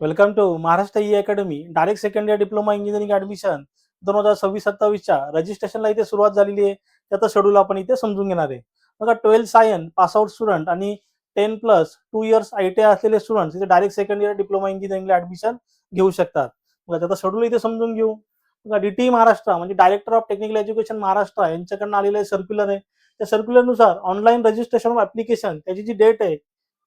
Welcome to Maharashtra e academy. Direct second year diploma engineering admission 2026-27च्या रजिस्ट्रेशनला इथे सुरुवात झालेली आहे. त्याचं शेड्यूल आपण इथे समजून घेणार आहे. बघा, 12 सायन्स पास आउट स्टुडंट आणि 10+2 इयर्स ITI असलेले स्टुडंट्स इथे डायरेक्ट सेकंड इयर डिप्लोमा इंजिनिअरिंगला ऍडमिशन घेऊ शकतात. बघा, त्याचं शेड्यूल इथे समजून घेऊ. बघा, DTE महाराष्ट्र म्हणजे director of technical education Maharashtra यांच्याकडून आलेलं सर्क्युलर आहे. त्या सर्क्युलरनुसार ऑनलाईन रजिस्ट्रेशन ऑफ ऍप्लिकेशन त्याची जी डेट आहे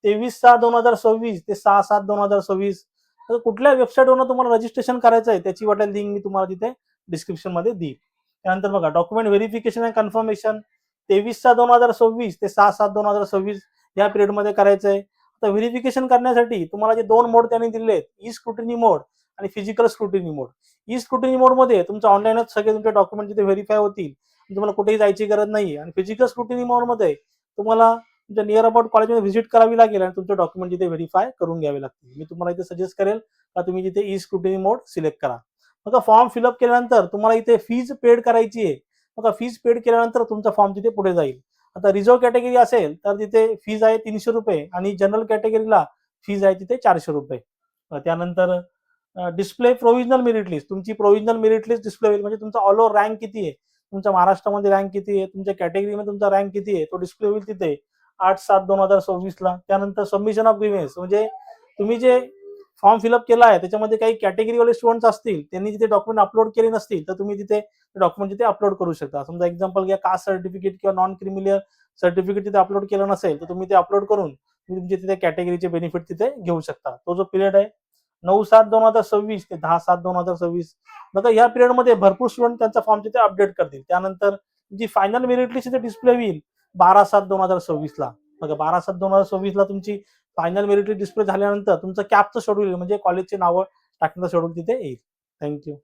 23/6/2026 ते 6/7/2026. तर कुठल्या वेबसाईटवरून तुम्हाला रजिस्ट्रेशन करायचं आहे त्याची वाटेल लिंक मी तुम्हाला तिथे डिस्क्रिप्शन मध्ये देईल. त्यानंतर बघा, डॉक्युमेंट व्हेरिफिकेशन अँड कन्फर्मेशन 23/6/2026 ते 6/7/2026 या पिरियड मध्ये करायचं आहे. तर व्हेरिफिकेशन करण्यासाठी तुम्हाला जे दोन मोड त्यांनी दिले आहेत, ई स्क्रुटिनी मोड आणि फिजिकल स्क्रुटिनी मोड. ई स्क्रुटिनी मोड मध्ये तुमचं ऑनलाईनच सगळे तुमचे डॉक्युमेंट तिथे व्हेरीफाय होतील, तुम्हाला कुठेही जायची गरज नाही. आणि फिजिकल स्क्रुटिनी मोड मध्ये तुम्हाला तुमच्या नियर अबाउट कॉलेजमध्ये व्हिजिट करावी लागेल आणि तुमचे डॉक्युमेंट तिथे व्हेरीफाय करून घ्यावे लागतील. मी तुम्हाला इथे सजेस्ट करेल का तुम्ही तिथे ई स्क्रुटिनी मोड सिलेक्ट करा. बघा, फॉर्म फिलअप केल्यानंतर तुम्हाला इथे फीज पेड करायची आहे. बघा, फीज पेड केल्यानंतर तुमचा फॉर्म तिथे पुढे जाईल. आता रिझर्व कॅटेगरी असेल तर तिथे फीज आहे 300 रुपये आणि जनरल कॅटेगरीला फीज आहे तिथे 400 रुपये. त्यानंतर डिस्प्ले प्रोव्हिजनल मेरिट लिस्ट. तुमची प्रोव्हिजनल मेरिट लिस्ट डिस्प्ले होईल, म्हणजे तुमचा ऑल ओव्हर रँक किती आहे, तुमच्या महाराष्ट्रामध्ये रँक किती आहे, तुमच्या कॅटेगरीमध्ये तुमचा रँक किती आहे, तो डिस्प्ले होईल तिथे 8/7/2026ला. त्यानंतर सबमिशन ऑफ ग्रीव्हन्स, म्हणजे तुम्ही जे फॉर्म फिलअप केला आहे त्याच्यामध्ये काही कॅटेगरीवाले स्टुडंट्स असतील, त्यांनी तिथे डॉक्युमेंट अपलोड केले नसतील तर तुम्ही तिथे डॉक्युमेंट तिथे अपलोड करू शकता. समजा एक्झाम्पल घ्या, कास्ट सर्टिफिकेट किंवा नॉन क्रिमिलियर सर्टिफिकेट तिथे अपलोड केलं नसेल तर तुम्ही ते अपलोड करून तुम्ही तुमचे तिथे कॅटेगरीचे बेनिफिट तिथे घेऊ शकता. तो जो पिरियड आहे 9/7/2026 ते 10/7/2026. बघा, या पिरियडमध्ये भरपूर स्टुडंट त्यांचा फॉर्म तिथे अपडेट करतील. त्यानंतर जी फायनल मेरिट लिस्ट तिथे डिस्प्ले होईल 12/7/2026ला. बघा, 12/7/2026ला तुमची फायनल मेरिट लिस्ट डिस्प्ले झाल्यानंतर तुमचं कॅपचं शेड्यूल म्हणजे कॉलेजचे नावं टाकण्याचं शेड्यूल तिथे येईल. थँक्यू.